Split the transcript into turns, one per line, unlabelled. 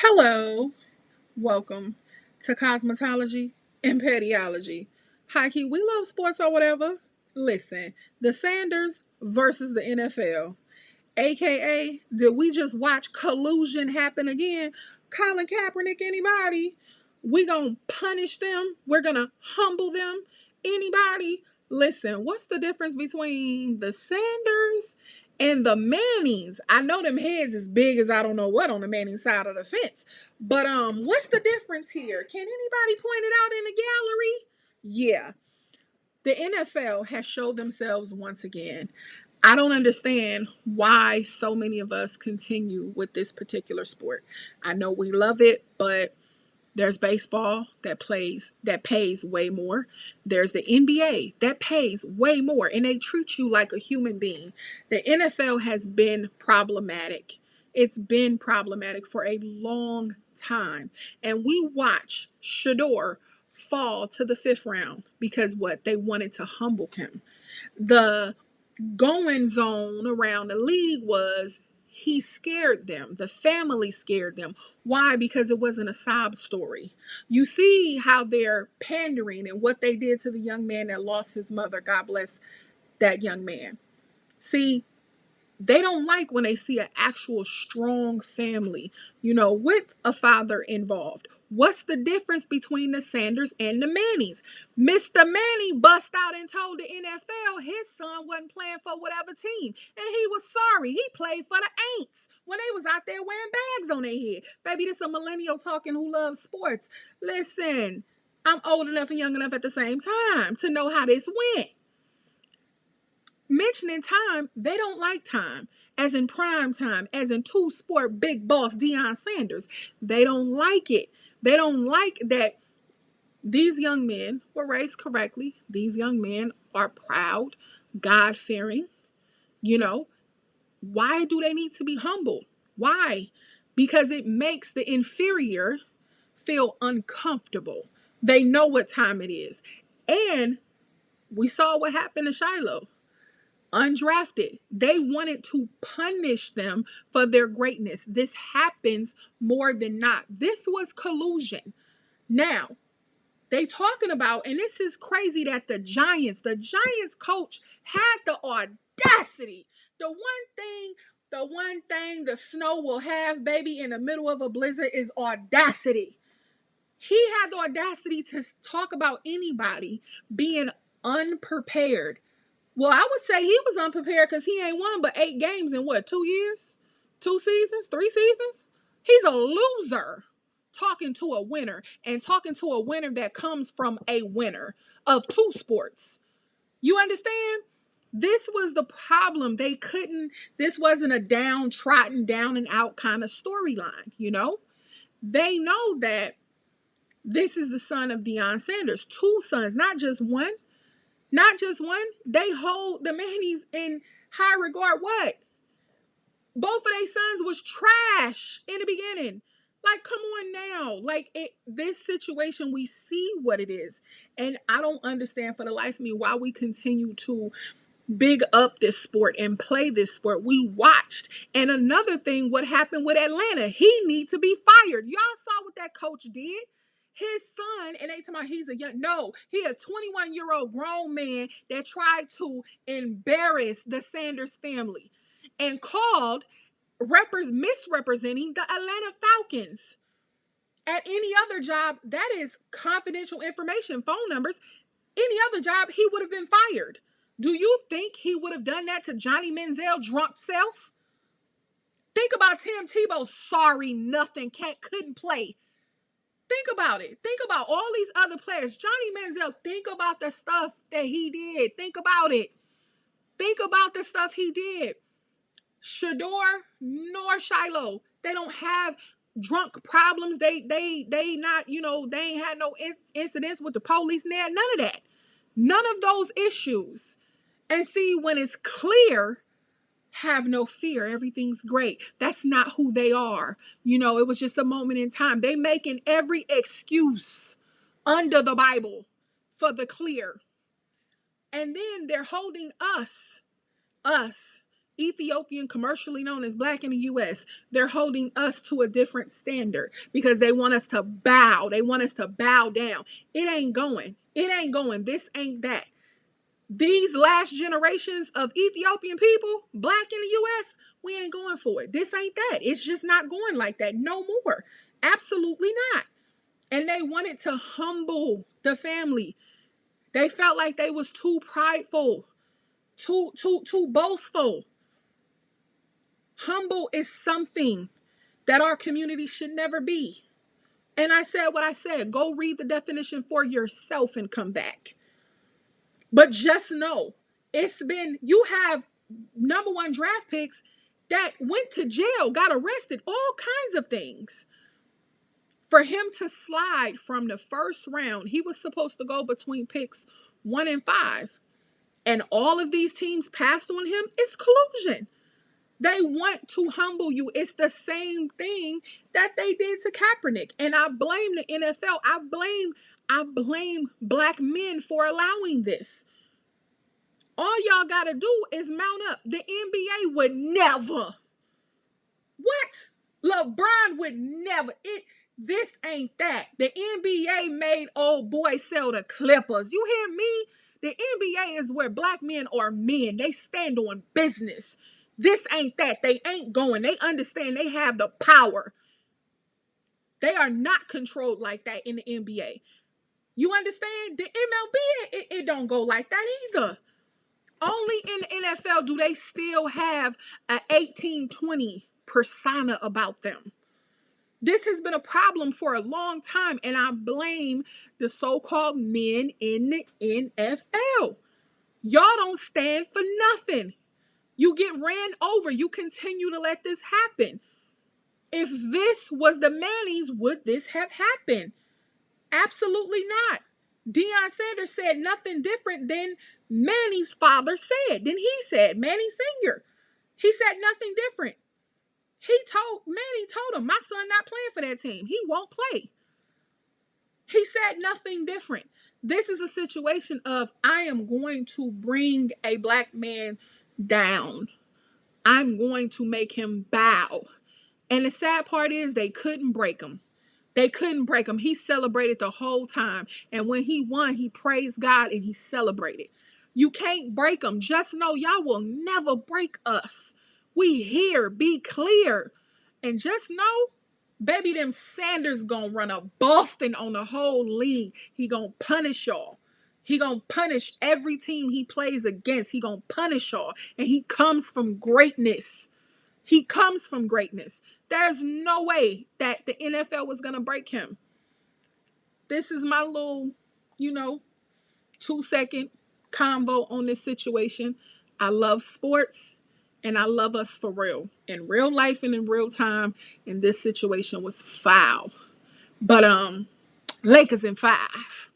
Hello, welcome to Cosmetology and Pediology. Hi, Key, we love sports or whatever. Listen, the Sanders versus the NFL, aka, did we just watch collusion happen again? Colin Kaepernick, anybody? We gonna punish them? We're gonna humble them? Anybody? Listen, what's the difference between the Sanders and the Mannings? I know them heads as big as I don't know what on the Manning side of the fence. But what's the difference here? Can anybody point it out in the gallery? Yeah, the NFL has showed themselves once again. I don't understand why so many of us continue with this particular sport. I know we love it, but there's baseball that pays way more. There's the NBA that pays way more and they treat you like a human being. The NFL has been problematic. It's been problematic for a long time. And we watch Shador fall to the fifth round because what? They wanted to humble him. The goings on around the league was he scared them. The family scared them. Why? Because it wasn't a sob story. You see how they're pandering and what they did to the young man that lost his mother. God bless that young man. See, they don't like when they see an actual strong family, with a father involved. What's the difference between the Sanders and the Mannings? Mr. Manny bust out and told the NFL his son wasn't playing for whatever team. And he was sorry. He played for the Aints when they was out there wearing bags on their head. Baby, this a millennial talking who loves sports. Listen, I'm old enough and young enough at the same time to know how this went. Mentioning time, they don't like time, as in prime time, as in two sport big boss Deion Sanders. They don't like it. They don't like that these young men were raised correctly. These young men are proud, God fearing. You know, why do they need to be humbled? Why? Because it makes the inferior feel uncomfortable. They know what time it is. And we saw what happened to Shiloh. Undrafted. They wanted to punish them for their greatness. This happens more than not. This was collusion. Now, they talking about, and this is crazy that the Giants coach had the audacity. The one thing the snow will have, baby, in the middle of a blizzard is audacity. He had the audacity to talk about anybody being unprepared. Well, I would say he was unprepared because he ain't won but 8 games in what, 2 years? 2 seasons? 3 seasons? He's a loser talking to a winner and talking to a winner that comes from a winner of two sports. You understand? This was the problem. This wasn't a downtrodden, down and out kind of storyline. They know that this is the son of Deion Sanders. Two sons, not just one. Not just one. They hold the Mannies in high regard. What? Both of their sons was trash in the beginning. Like, come on now. This situation, we see what it is. And I don't understand for the life of me why we continue to big up this sport and play this sport. We watched. And another thing, what happened with Atlanta, he needs to be fired. Y'all saw what that coach did. His son, and they talking about he's a young, no, he a 21-year-old grown man that tried to embarrass the Sanders family and called misrepresenting the Atlanta Falcons. At any other job, that is confidential information, phone numbers. Any other job, he would have been fired. Do you think he would have done that to Johnny Manziel drunk self? Think about Tim Tebow. Sorry, nothing, couldn't play. Think about it. Think about all these other players. Johnny Manziel, think about the stuff that he did. Think about it. Think about the stuff he did. Shador nor Shiloh, they don't have drunk problems. They not, they ain't had no incidents with the police there. None of that. None of those issues. And see, when it's clear, have no fear. Everything's great. That's not who they are. It was just a moment in time. They making every excuse under the Bible for the clear. And then they're holding us Ethiopian, commercially known as black in the US, they're holding us to a different standard because they want us to bow. They want us to bow down. It ain't going. It ain't going. This ain't that. These last generations of Ethiopian people, black in the US, we ain't going for it. This ain't that. It's just not going like that no more. Absolutely not. And they wanted to humble the family. They felt like they was too prideful, too boastful. Humble is something that our community should never be. And I said what I said. Go read the definition for yourself and come back. But just know, you have number one draft picks that went to jail, got arrested, all kinds of things. For him to slide from the first round, he was supposed to go between picks 1 and 5. And all of these teams passed on him. It's collusion. They want to humble you. It's the same thing that they did to Kaepernick. And I blame the NFL. I blame black men for allowing this. All y'all got to do is mount up. The NBA would never. What? LeBron would never. This ain't that. The NBA made old boy sell the Clippers. You hear me? The NBA is where black men are men. They stand on business. This ain't that. They ain't going. They understand they have the power. They are not controlled like that in the NBA. You understand? The MLB, it don't go like that either. Only in the NFL do they still have an 1820 persona about them. This has been a problem for a long time, and I blame the so-called men in the NFL. Y'all don't stand for nothing. You get ran over. You continue to let this happen. If this was the Mannings, would this have happened? Absolutely not. Deion Sanders said nothing different than Manning's father said. Then he said, Manning Sr. He said nothing different. Manning told him, my son not playing for that team. He won't play. He said nothing different. This is a situation of, I am going to bring a black man down. I'm going to make him bow. And the sad part is they couldn't break him. They couldn't break him. He celebrated the whole time. And when he won, he praised God and he celebrated. You can't break him. Just know y'all will never break us. We here. Be clear. And just know, baby, them Sanders gonna run a Boston on the whole league. He gonna punish y'all. He gonna punish every team he plays against. He gonna punish y'all. And he comes from greatness. He comes from greatness. There's no way that the NFL was going to break him. This is my little, 2-second convo on this situation. I love sports and I love us for real. In real life and in real time. And this situation was foul. But Lakers in 5.